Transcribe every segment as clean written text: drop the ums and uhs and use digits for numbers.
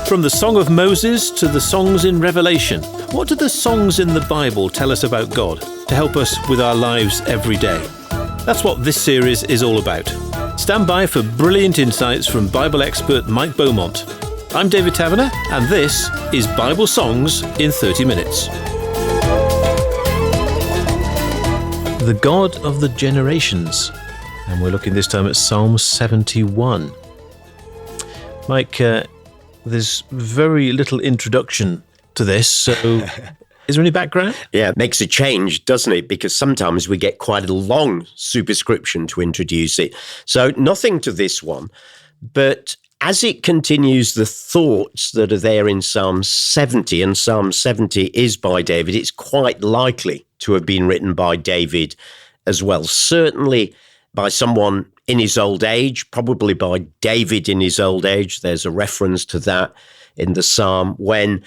From the Song of Moses to the songs in Revelation, what do the songs in the Bible tell us about God to help us with our lives every day? That's what this series is all about. Stand by for brilliant insights from Bible expert Mike Beaumont. I'm David Taverner, and this is Bible Songs in 30 Minutes. The God of the Generations. And we're looking this time at Psalm 71. Mike, there's very little introduction to this, so is there any background? Yeah, it makes a change, doesn't it? Because sometimes we get quite a long superscription to introduce it. So nothing to this one, but as it continues the thoughts that are there in Psalm 70, and Psalm 70 is by David, it's quite likely to have been written by David as well. Certainly by someone in his old age, probably by David in his old age. There's a reference to that in the psalm when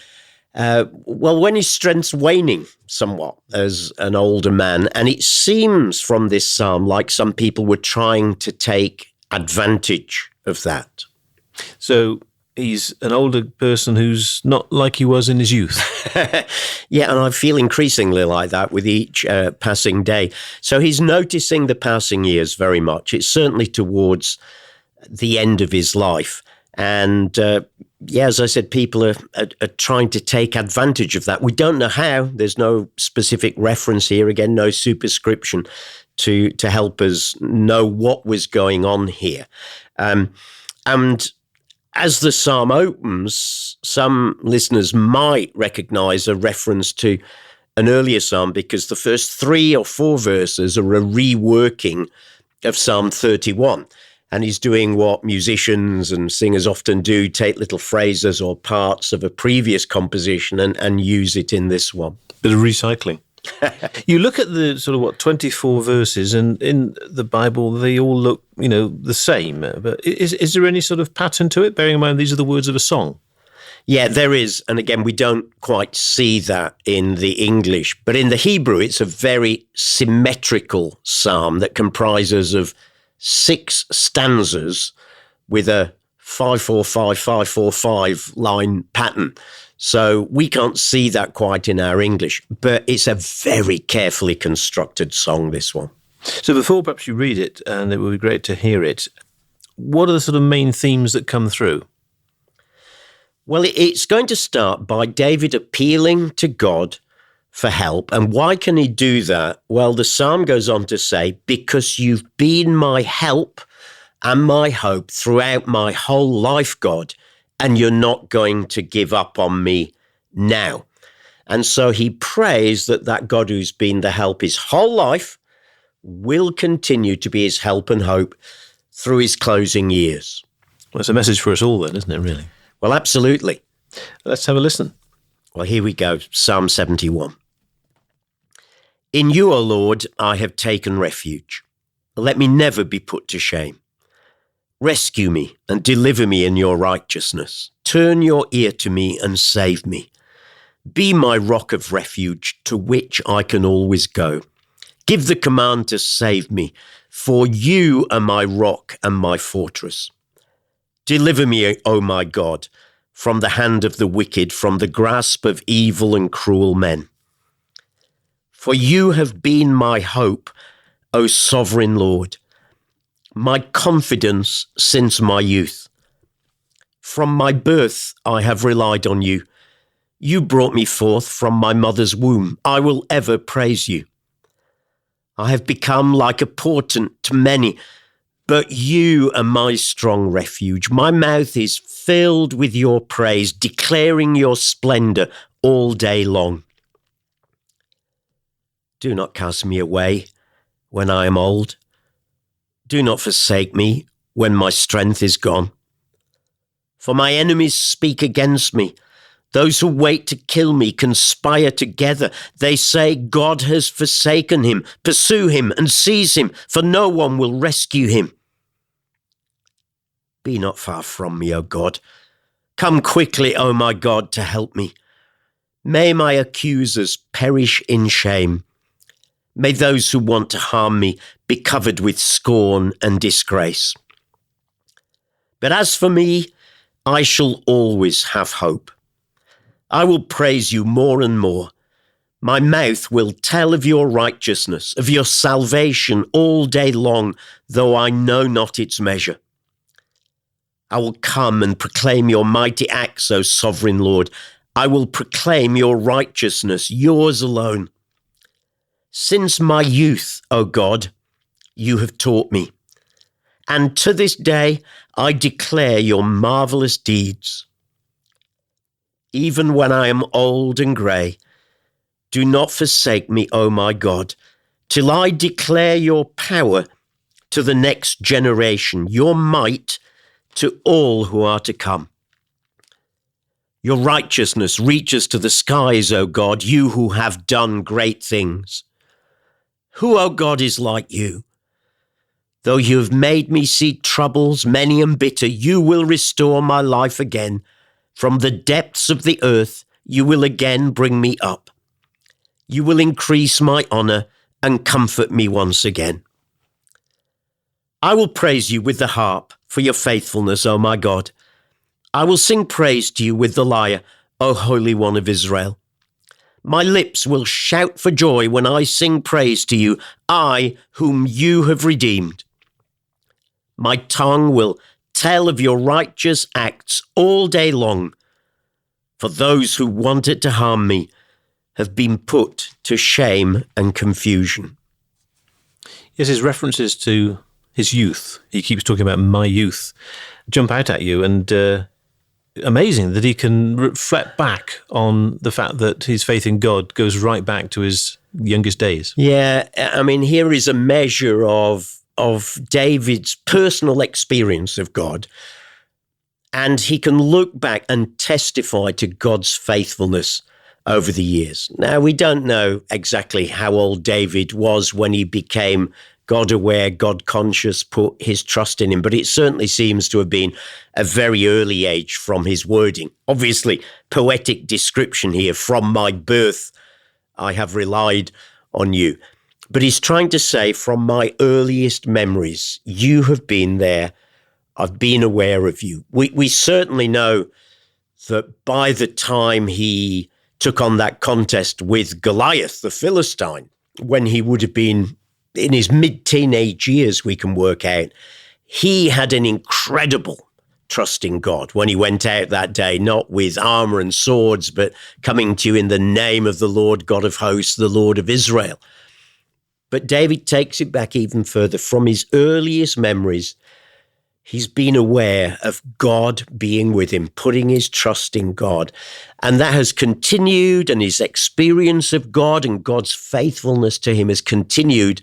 his strength's waning somewhat as an older man. And it seems from this psalm like some people were trying to take advantage of that. So he's an older person who's not like he was in his youth. Yeah, and I feel increasingly like that with each passing day. So he's noticing the passing years very much. It's certainly towards the end of his life. And as I said, people are trying to take advantage of that. We don't know how. There's no specific reference here. Again, no superscription to help us know what was going on here. And as the psalm opens, some listeners might recognize a reference to an earlier psalm because the first 3 or 4 verses are a reworking of Psalm 31. And he's doing what musicians and singers often do, take little phrases or parts of a previous composition and use it in this one. Bit of recycling. You look at the 24 verses, and in the Bible, they all look, the same. But is there any sort of pattern to it, bearing in mind these are the words of a song? Yeah, there is. And again, we don't quite see that in the English. But in the Hebrew, it's a very symmetrical psalm that comprises of 6 stanzas with a 5-4-5-5-4-5 line pattern. So we can't see that quite in our English, but it's a very carefully constructed song, this one. So before perhaps you read it, and it would be great to hear it, what are the sort of main themes that come through? Well, it's going to start by David appealing to God for help. And why can he do that? Well, the psalm goes on to say, because you've been my help and my hope throughout my whole life, God, and you're not going to give up on me now. And so he prays that God who's been the help his whole life will continue to be his help and hope through his closing years. Well, it's a message for us all then, isn't it, really? Well, absolutely. Let's have a listen. Well, here we go, Psalm 71. In you, O Lord, I have taken refuge. Let me never be put to shame. Rescue me and deliver me in your righteousness. Turn your ear to me and save me. Be my rock of refuge to which I can always go. Give the command to save me, for you are my rock and my fortress. Deliver me, O my God, from the hand of the wicked, from the grasp of evil and cruel men. For you have been my hope, O sovereign Lord, my confidence since my youth. From my birth I have relied on you. You brought me forth from my mother's womb. I will ever praise you. I have become like a portent to many, but you are my strong refuge. My mouth is filled with your praise, declaring your splendor all day long. Do not cast me away when I am old. Do not forsake me when my strength is gone. For my enemies speak against me. Those who wait to kill me conspire together. They say, God has forsaken him. Pursue him and seize him, for no one will rescue him. Be not far from me, O God. Come quickly, O my God, to help me. May my accusers perish in shame. May those who want to harm me be covered with scorn and disgrace. But as for me, I shall always have hope. I will praise you more and more. My mouth will tell of your righteousness, of your salvation all day long, though I know not its measure. I will come and proclaim your mighty acts, O sovereign Lord. I will proclaim your righteousness, yours alone. Since my youth, O God, you have taught me, and to this day I declare your marvelous deeds. Even when I am old and grey, do not forsake me, O my God, till I declare your power to the next generation, your might to all who are to come. Your righteousness reaches to the skies, O God, you who have done great things. Who, O God, is like you? Though you have made me see troubles many and bitter, you will restore my life again. From the depths of the earth, you will again bring me up. You will increase my honor and comfort me once again. I will praise you with the harp for your faithfulness, O my God. I will sing praise to you with the lyre, O Holy One of Israel. My lips will shout for joy when I sing praise to you, I whom you have redeemed. My tongue will tell of your righteous acts all day long, for those who wanted to harm me have been put to shame and confusion. Yes, his references to his youth, he keeps talking about my youth, jump out at you, and amazing that he can reflect back on the fact that his faith in God goes right back to his youngest days. Yeah, I mean, here is a measure of David's personal experience of God, and he can look back and testify to God's faithfulness over the years. Now, we don't know exactly how old David was when he became God-aware, God-conscious, put his trust in him, but it certainly seems to have been a very early age from his wording. Obviously, poetic description here, from my birth I have relied on you. But he's trying to say, from my earliest memories, you have been there. I've been aware of you. We certainly know that by the time he took on that contest with Goliath, the Philistine, when he would have been in his mid-teenage years, we can work out, he had an incredible trust in God when he went out that day, not with armor and swords, but coming to you in the name of the Lord God of hosts, the Lord of Israel. But David takes it back even further. From his earliest memories, he's been aware of God being with him, putting his trust in God. And that has continued, and his experience of God and God's faithfulness to him has continued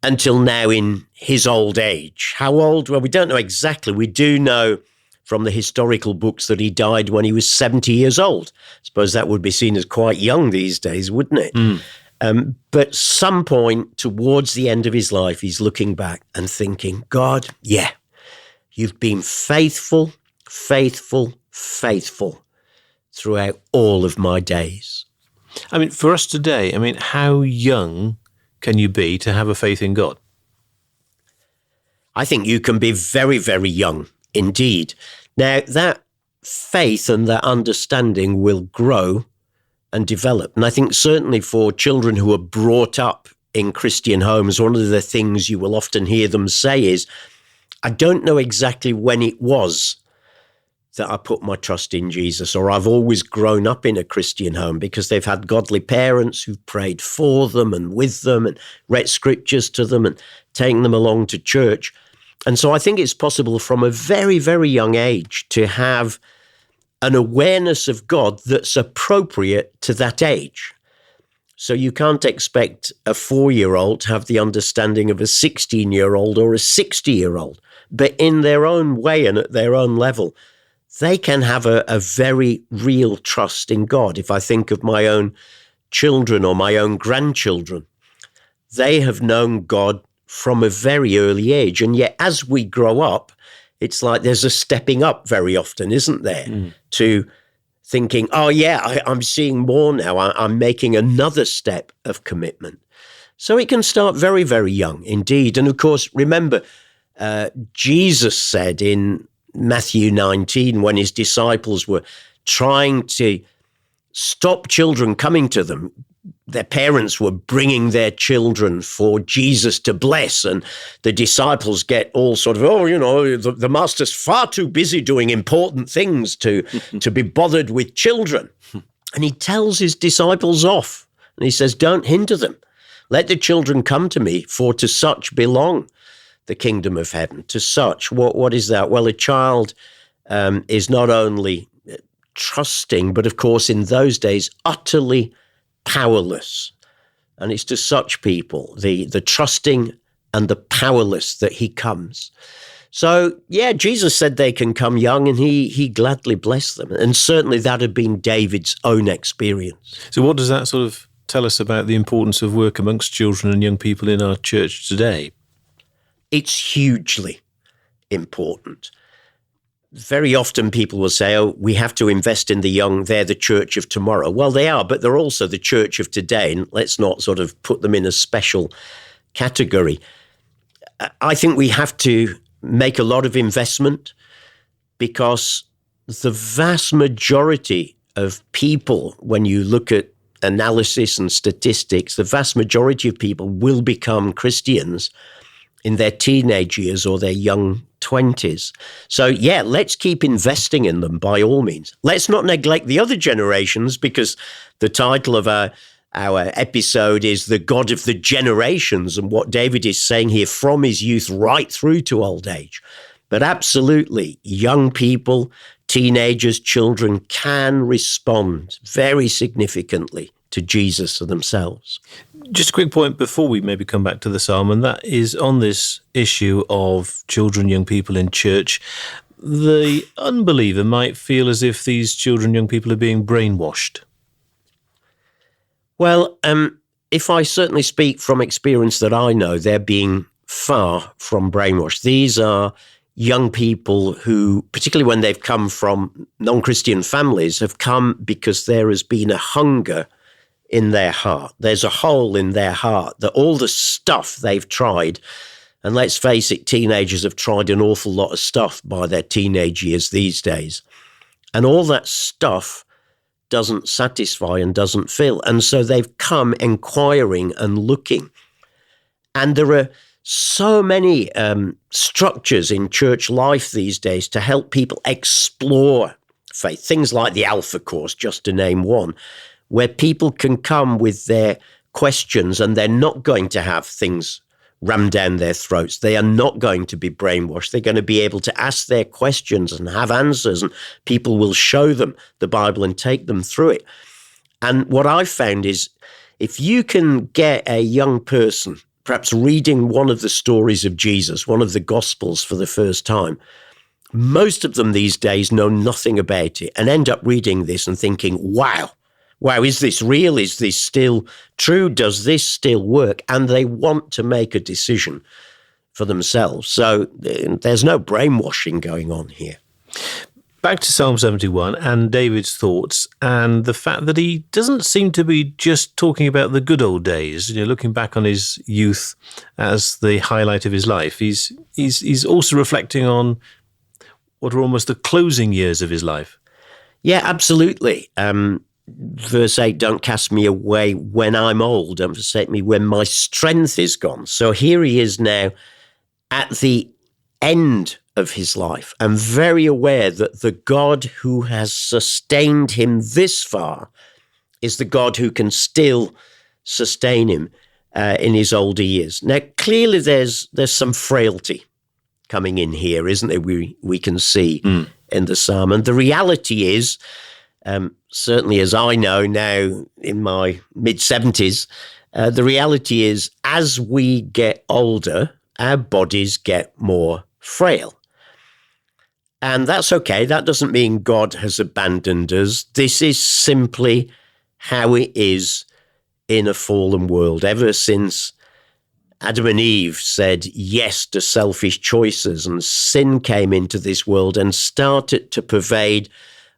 until now in his old age. How old? Well, we don't know exactly. We do know from the historical books that he died when he was 70 years old. I suppose that would be seen as quite young these days, wouldn't it? But some point towards the end of his life, he's looking back and thinking, God, yeah, you've been faithful, faithful, faithful throughout all of my days. I mean, for us today, I mean, how young can you be to have a faith in God? I think you can be very, very young indeed. Now, that faith and that understanding will grow and develop. And I think certainly for children who are brought up in Christian homes, one of the things you will often hear them say is, I don't know exactly when it was that I put my trust in Jesus, or I've always grown up in a Christian home, because they've had godly parents who've prayed for them and with them and read scriptures to them and taken them along to church. And so I think it's possible from a very, very young age to have an awareness of God that's appropriate to that age. So you can't expect a 4-year-old to have the understanding of a 16-year-old or a 60-year-old. But in their own way and at their own level, they can have a very real trust in God. If I think of my own children or my own grandchildren, they have known God from a very early age. And yet as we grow up, it's like there's a stepping up very often, isn't there? To thinking, oh yeah, I'm seeing more now. I'm making another step of commitment. So it can start very, very young indeed. And of course, remember, Jesus said in Matthew 19 when his disciples were trying to stop children coming to them. Their parents were bringing their children for Jesus to bless, and the disciples get all sort of, the master's far too busy doing important things to be bothered with children. And he tells his disciples off, and he says, don't hinder them. Let the children come to me, for to such belong the kingdom of heaven. To such, what is that? Well, a child is not only trusting, but of course in those days, utterly powerless. And it's to such people, the trusting and the powerless, that he comes. So, yeah, Jesus said they can come young, and he gladly blessed them. And certainly that had been David's own experience. So what does that sort of tell us about the importance of work amongst children and young people in our church today? It's hugely important. Very often people will say, we have to invest in the young. They're the church of tomorrow. Well, they are, but they're also the church of today. And let's not sort of put them in a special category. I think we have to make a lot of investment, because the vast majority of people, when you look at analysis and statistics, the vast majority of people will become Christians in their teenage years or their young 20s. So, yeah, let's keep investing in them by all means. Let's not neglect the other generations, because the title of our episode is The God of the Generations, and what David is saying here, from his youth right through to old age. But absolutely, young people, teenagers, children can respond very significantly to Jesus for themselves. Just a quick point before we maybe come back to the psalm, and that is on this issue of children, young people in church. The unbeliever might feel as if these children, young people are being brainwashed. Well, if I certainly speak from experience that I know, they're being far from brainwashed. These are young people who, particularly when they've come from non-Christian families, have come because there has been a hunger in their heart. There's a hole in their heart that all the stuff they've tried, and let's face it, teenagers have tried an awful lot of stuff by their teenage years these days, and all that stuff doesn't satisfy and doesn't fill. And so they've come inquiring and looking. And there are so many structures in church life these days to help people explore faith. Things like the Alpha Course, just to name one, where people can come with their questions, and they're not going to have things rammed down their throats. They are not going to be brainwashed. They're going to be able to ask their questions and have answers, and people will show them the Bible and take them through it. And what I've found is, if you can get a young person perhaps reading one of the stories of Jesus, one of the Gospels for the first time, most of them these days know nothing about it and end up reading this and thinking, wow, is this real? Is this still true? Does this still work? And they want to make a decision for themselves. So there's no brainwashing going on here. Back to Psalm 71 and David's thoughts, and the fact that he doesn't seem to be just talking about the good old days, looking back on his youth as the highlight of his life. He's also reflecting on what are almost the closing years of his life. Yeah, absolutely. Verse 8, don't cast me away when I'm old, don't forsake me when my strength is gone. So here he is now at the end of his life, and very aware that the God who has sustained him this far is the God who can still sustain him in his older years. Now, clearly there's some frailty coming in here, isn't there? We can see in the psalm. And the reality is, certainly as I know now in my mid-70s, the reality is as we get older, our bodies get more frail. And that's okay. That doesn't mean God has abandoned us. This is simply how it is in a fallen world. Ever since Adam and Eve said yes to selfish choices, and sin came into this world and started to pervade,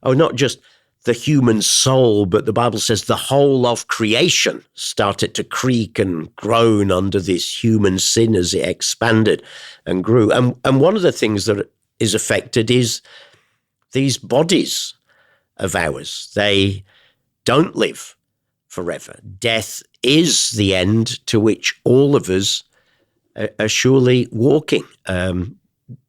not just the human soul, but the Bible says the whole of creation started to creak and groan under this human sin as it expanded and grew. And one of the things that is affected is these bodies of ours. They don't live forever. Death is the end to which all of us are surely walking.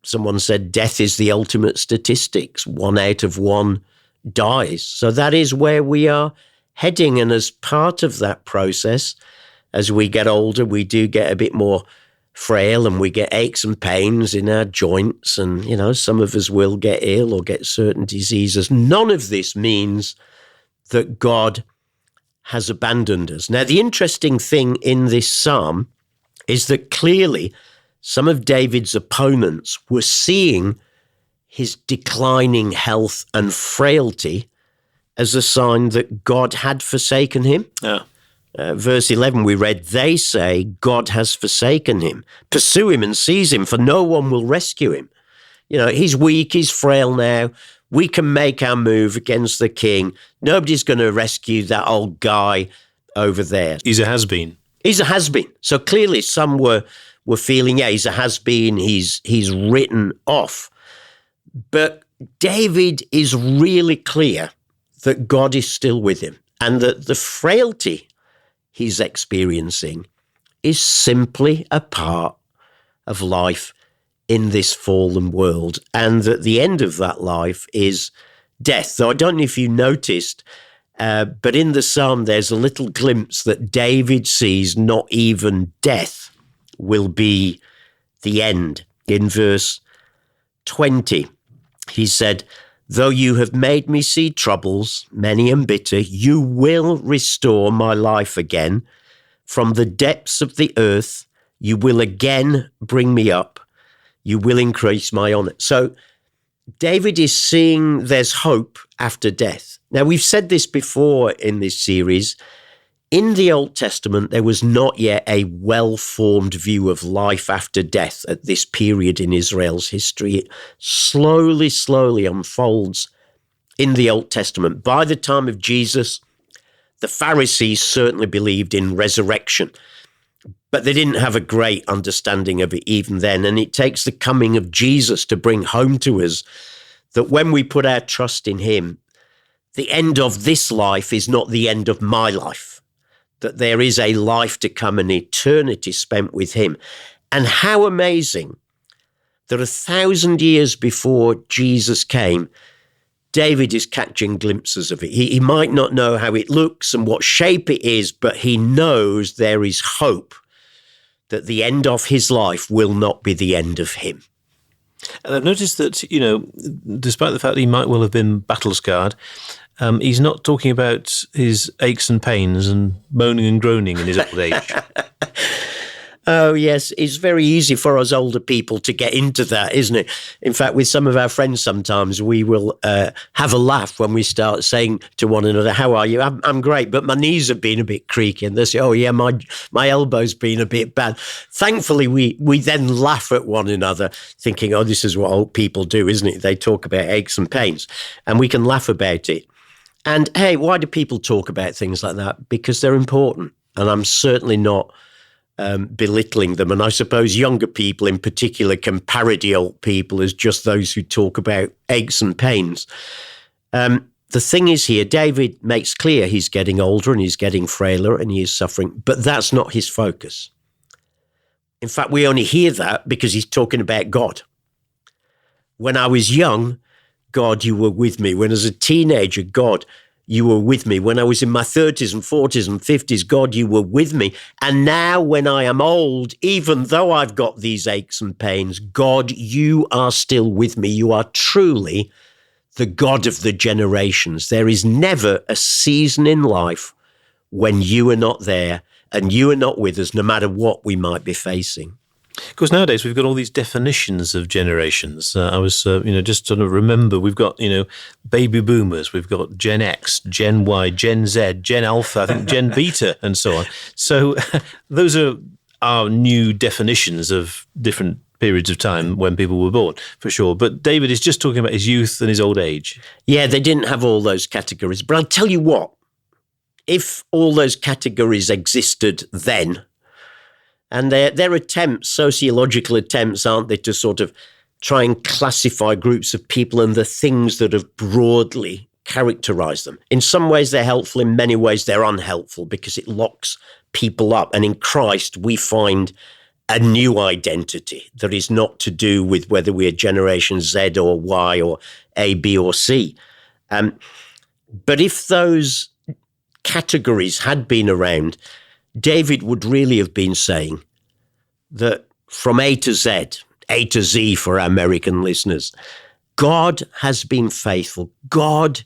Someone said death is the ultimate statistics. 1 out of 1 dies. So that is where we are heading. And as part of that process, as we get older, we do get a bit more frail and we get aches and pains in our joints. And, some of us will get ill or get certain diseases. None of this means that God has abandoned us. Now, the interesting thing in this psalm is that clearly some of David's opponents were seeing his declining health and frailty as a sign that God had forsaken him. Yeah. Verse 11, we read, they say God has forsaken him. Pursue him and seize him, for no one will rescue him. He's weak, he's frail now. We can make our move against the king. Nobody's going to rescue that old guy over there. He's a has-been. He's a has-been. So clearly some were feeling, he's a has-been, he's written off. But David is really clear that God is still with him and that the frailty he's experiencing is simply a part of life in this fallen world, and that the end of that life is death. So I don't know if you noticed, but in the psalm there's a little glimpse that David sees not even death will be the end. In verse 20, he said, though you have made me see troubles, many and bitter, you will restore my life again. From the depths of the earth, you will again bring me up. You will increase my honor. So David is seeing there's hope after death. Now, we've said this before in this series. In the Old Testament, there was not yet a well-formed view of life after death at this period in Israel's history. It slowly unfolds in the Old Testament. By the time of Jesus, the Pharisees certainly believed in resurrection, but they didn't have a great understanding of it even then. And it takes the coming of Jesus to bring home to us that when we put our trust in him, the end of this life is not the end of my life. That there is a life to come, an eternity spent with him. And how amazing that 1,000 years before Jesus came, David is catching glimpses of it. He might not know how it looks and what shape it is, but he knows there is hope that the end of his life will not be the end of him. And I've noticed that, despite the fact that he might well have been battle-scarred, he's not talking about his aches and pains and moaning and groaning in his old age. Oh, yes. It's very easy for us older people to get into that, isn't it? In fact, with some of our friends sometimes, we will have a laugh when we start saying to one another, how are you? I'm great, but my knees have been a bit creaky. And they say, oh, yeah, my elbow's been a bit bad. Thankfully, we then laugh at one another thinking, oh, this is what old people do, isn't it? They talk about aches and pains, and we can laugh about it. And hey, why do people talk about things like that? Because they're important. And I'm certainly not belittling them. And I suppose younger people in particular can parody old people as just those who talk about aches and pains. The thing is here, David makes clear he's getting older and he's getting frailer and he is suffering, but that's not his focus. In fact, we only hear that because he's talking about God. When I was young, God, you were with me. When I was a teenager, God, you were with me. When I was in my 30s and 40s and 50s, God, you were with me. And now when I am old, even though I've got these aches and pains, God, you are still with me. You are truly the God of the generations. There is never a season in life when you are not there and you are not with us, no matter what we might be facing. Of course, nowadays we've got all these definitions of generations. I was, just trying to remember, we've got, baby boomers, we've got Gen X, Gen Y, Gen Z, Gen Alpha, I think Gen Beta, and so on. So those are our new definitions of different periods of time when people were born, for sure. But David is just talking about his youth and his old age. Yeah, they didn't have all those categories. But I'll tell you what, if all those categories existed then, and their attempts, sociological attempts, aren't they, to sort of try and classify groups of people and the things that have broadly characterized them. In some ways, they're helpful. In many ways, they're unhelpful because it locks people up. And in Christ, we find a new identity that is not to do with whether we're Generation Z or Y or A, B, or C. But if those categories had been around, David would really have been saying that from A to Z for our American listeners, God has been faithful. God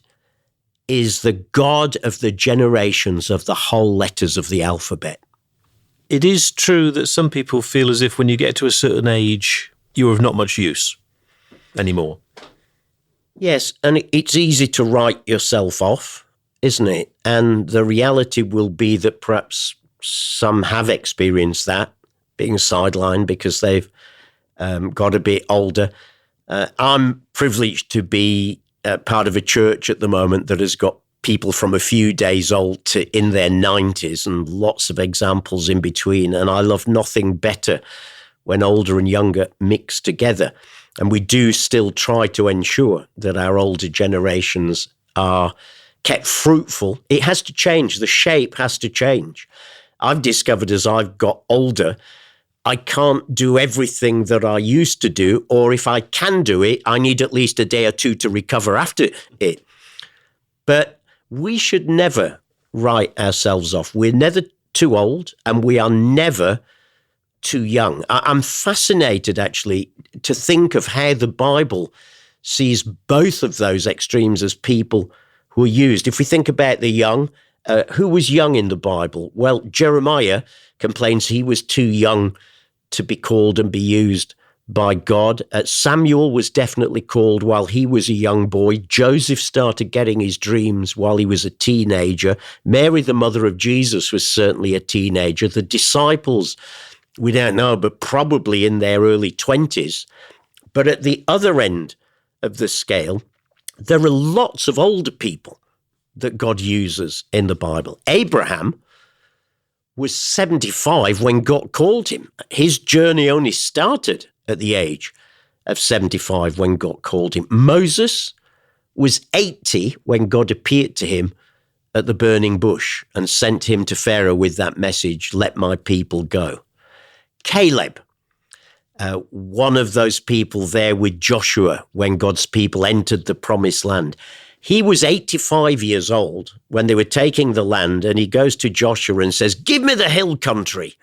is the God of the generations of the whole letters of the alphabet. It is true that some people feel as if when you get to a certain age, you're of not much use anymore. Yes, and it's easy to write yourself off, isn't it? And the reality will be that perhaps some have experienced that, being sidelined because they've got a bit older. I'm privileged to be part of a church at the moment that has got people from a few days old to in their 90s and lots of examples in between. And I love nothing better when older and younger mix together. And we do still try to ensure that our older generations are kept fruitful. It has to change. The shape has to change. I've discovered as I've got older, I can't do everything that I used to do, or if I can do it, I need at least a day or two to recover after it. But we should never write ourselves off. We're never too old and we are never too young. I'm fascinated, actually, to think of how the Bible sees both of those extremes as people who are used. If we think about the young, who was young in the Bible? Well, Jeremiah complains he was too young to be called and be used by God. Samuel was definitely called while he was a young boy. Joseph started getting his dreams while he was a teenager. Mary, the mother of Jesus, was certainly a teenager. The disciples, we don't know, but probably in their early 20s. But at the other end of the scale, there are lots of older people that God uses in the Bible. Abraham was 75 when God called him. His journey only started at the age of 75 when God called him. Moses was 80 when God appeared to him at the burning bush and sent him to Pharaoh with that message, "Let my people go." Caleb, one of those people there with Joshua when God's people entered the promised land. He was 85 years old when they were taking the land, and he goes to Joshua and says, "Give me the hill country.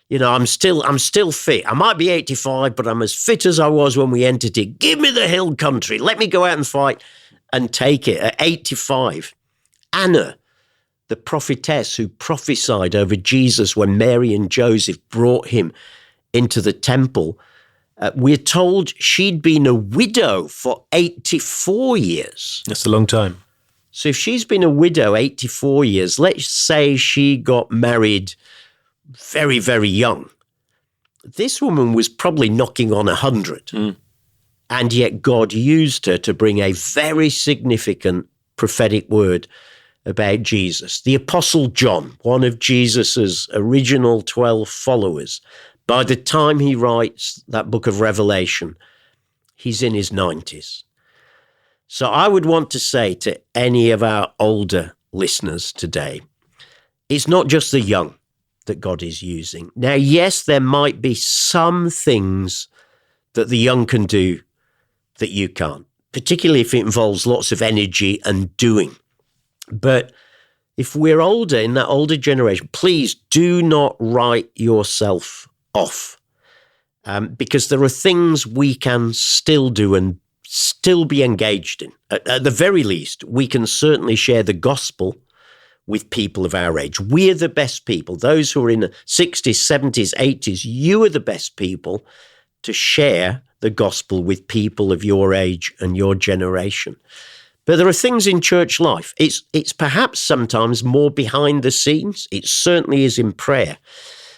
You know, I'm still fit. I might be 85, but I'm as fit as I was when we entered it. Give me the hill country. Let me go out and fight and take it." At 85, Anna, the prophetess who prophesied over Jesus when Mary and Joseph brought him into the temple, we're told she'd been a widow for 84 years. That's a long time. So if she's been a widow 84 years, let's say she got married very, very young. This woman was probably knocking on 100. And yet God used her to bring a very significant prophetic word about Jesus. The Apostle John, one of Jesus's original 12 followers, by the time he writes that book of Revelation, he's in his 90s. So I would want to say to any of our older listeners today, it's not just the young that God is using. Now, yes, there might be some things that the young can do that you can't, particularly if it involves lots of energy and doing. But if we're older, in that older generation, please do not write yourself off, because there are things we can still do and still be engaged in. At the very least, we can certainly share the gospel with people of our age. We're the best people. Those who are in the 60s, 70s, 80s, you are the best people to share the gospel with people of your age and your generation. But there are things in church life. It's perhaps sometimes more behind the scenes. It certainly is in prayer.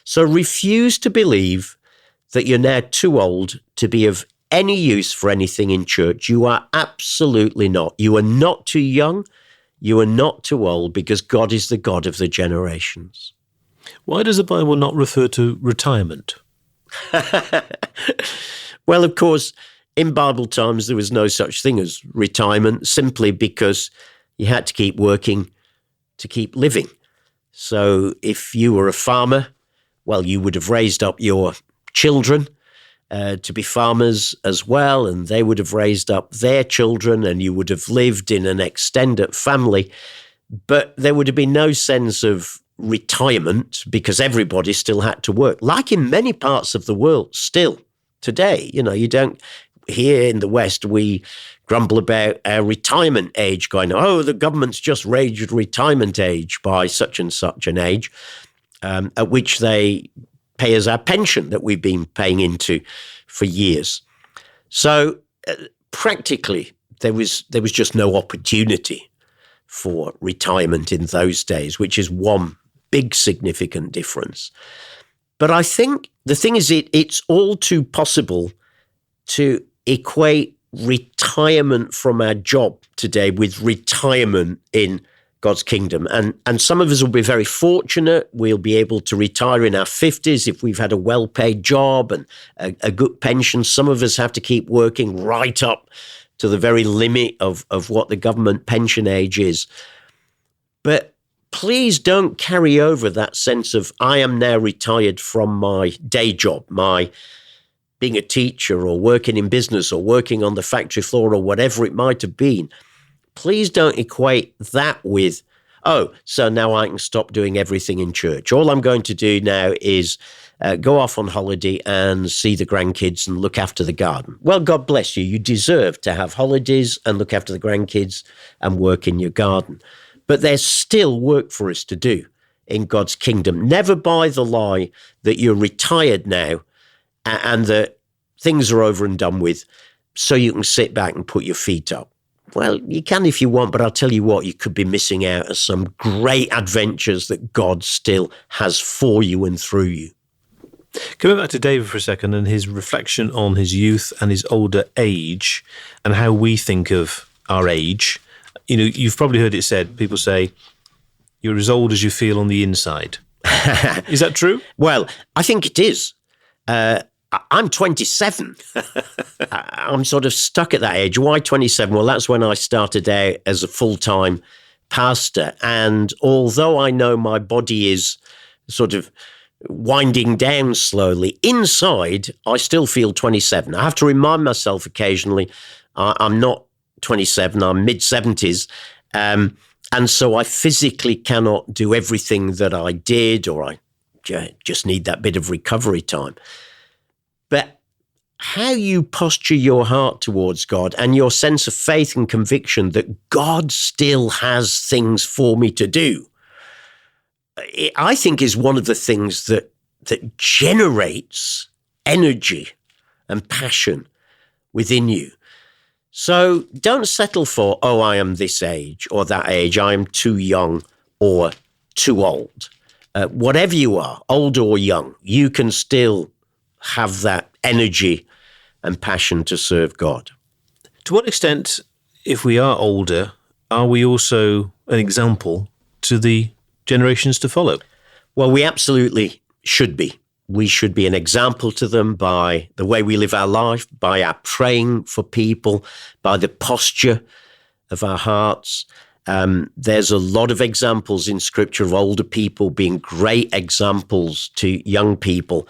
So refuse to believe that you're now too old to be of any use for anything in church. You are absolutely not. You are not too young. You are not too old, because God is the God of the generations. Why does the Bible not refer to retirement? Well, of course, in Bible times, there was no such thing as retirement, simply because you had to keep working to keep living. So if you were a farmer, well, you would have raised up your children to be farmers as well, and they would have raised up their children, and you would have lived in an extended family. But there would have been no sense of retirement because everybody still had to work, like in many parts of the world still today. You don't, here in the West, we grumble about our retirement age, going, oh, the government's just raised retirement age by such and such an age, at which they pay us our pension that we've been paying into for years. So practically, there was just no opportunity for retirement in those days, which is one big significant difference. But I think the thing is, it's all too possible to equate retirement from our job today with retirement in God's kingdom. And some of us will be very fortunate. We'll be able to retire in our 50s if we've had a well-paid job and a good pension. Some of us have to keep working right up to the very limit of what the government pension age is. But please don't carry over that sense of, I am now retired from my day job, my being a teacher or working in business or working on the factory floor or whatever it might have been. Please don't equate that with, oh, so now I can stop doing everything in church. All I'm going to do now is go off on holiday and see the grandkids and look after the garden. Well, God bless you. You deserve to have holidays and look after the grandkids and work in your garden. But there's still work for us to do in God's kingdom. Never buy the lie that you're retired now and that things are over and done with so you can sit back and put your feet up. Well, you can if you want, but I'll tell you what, you could be missing out on some great adventures that God still has for you and through you. Coming back to David for a second and his reflection on his youth and his older age and how we think of our age. You've probably heard it said, people say, you're as old as you feel on the inside. Is that true? Well, I think it is. I'm 27. I'm sort of stuck at that age. Why 27? Well, that's when I started out as a full-time pastor. And although I know my body is sort of winding down slowly, inside, I still feel 27. I have to remind myself occasionally, I'm not 27, I'm mid-70s. And so I physically cannot do everything that I did, or I just need that bit of recovery time. But how you posture your heart towards God and your sense of faith and conviction that God still has things for me to do, I think is one of the things that generates energy and passion within you. So don't settle for, oh, I am this age or that age, I am too young or too old. Whatever you are, old or young, you can still have that energy and passion to serve God. To what extent, if we are older, are we also an example to the generations to follow? Well, we absolutely should be. We should be an example to them by the way we live our life, by our praying for people, by the posture of our hearts. There's a lot of examples in Scripture of older people being great examples to young people.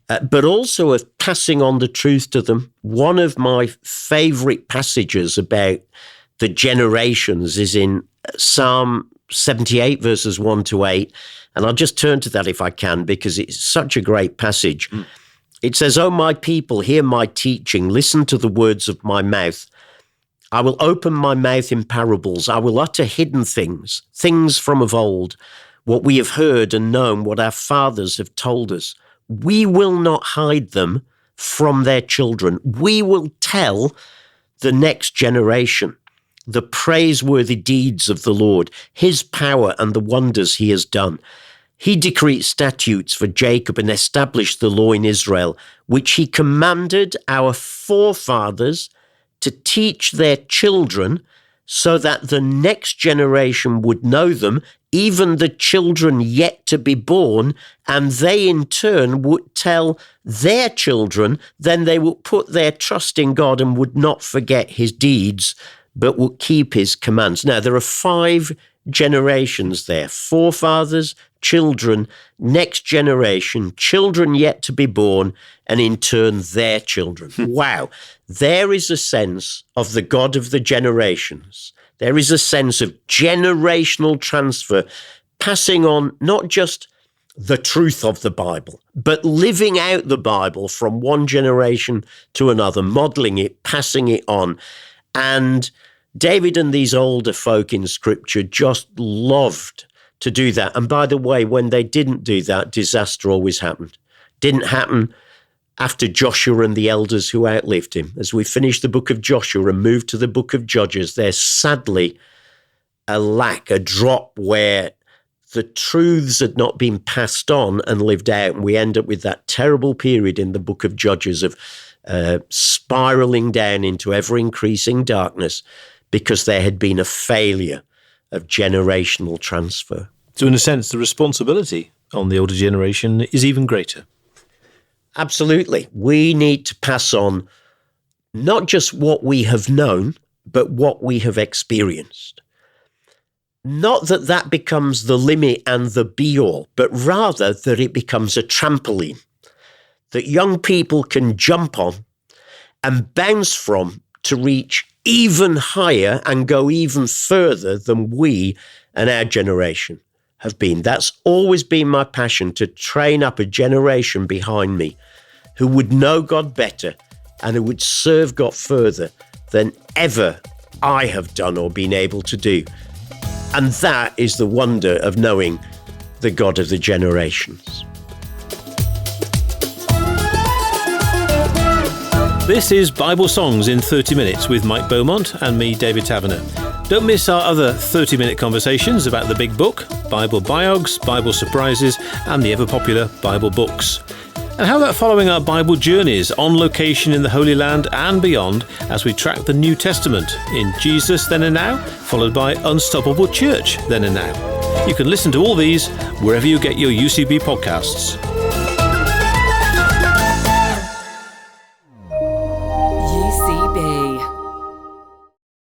But also of passing on the truth to them. One of my favorite passages about the generations is in Psalm 78, verses 1-8. And I'll just turn to that if I can, because it's such a great passage. It says, "O my people, hear my teaching. Listen to the words of my mouth. I will open my mouth in parables. I will utter hidden things, things from of old, what we have heard and known, what our fathers have told us. We will not hide them from their children. We will tell the next generation the praiseworthy deeds of the Lord, his power and the wonders he has done. He decreed statutes for Jacob and established the law in Israel, which he commanded our forefathers to teach their children so that the next generation would know them, even the children yet to be born, and they in turn would tell their children. Then they would put their trust in God and would not forget his deeds, but would keep his commands. Now, there are 5 generations there: forefathers, children, next generation, children yet to be born, and in turn their children. Wow. There is a sense of the God of the generations. There is a sense of generational transfer, passing on not just the truth of the Bible, but living out the Bible from one generation to another, modeling it, passing it on. And David and these older folk in Scripture just loved to do that. And by the way, when they didn't do that, disaster always happened. Didn't happen after Joshua and the elders who outlived him. As we finish the book of Joshua and move to the book of Judges, there's sadly a drop where the truths had not been passed on and lived out. And we end up with that terrible period in the book of Judges of spiraling down into ever-increasing darkness because there had been a failure of generational transfer. So in a sense, the responsibility on the older generation is even greater. Absolutely. We need to pass on not just what we have known, but what we have experienced. Not that that becomes the limit and the be-all, but rather that it becomes a trampoline that young people can jump on and bounce from to reach even higher and go even further than we and our generation have been. That's always been my passion, to train up a generation behind me who would know God better and who would serve God further than ever I have done or been able to do. And that is the wonder of knowing the God of the generations. This is Bible Songs in 30 Minutes with Mike Beaumont and me, David Taverner. Don't miss our other 30-minute conversations about the Big Book, Bible biogs, Bible surprises, and the ever-popular Bible books. And how about following our Bible journeys on location in the Holy Land and beyond as we track the New Testament in Jesus Then and Now, followed by Unstoppable Church Then and Now. You can listen to all these wherever you get your UCB podcasts.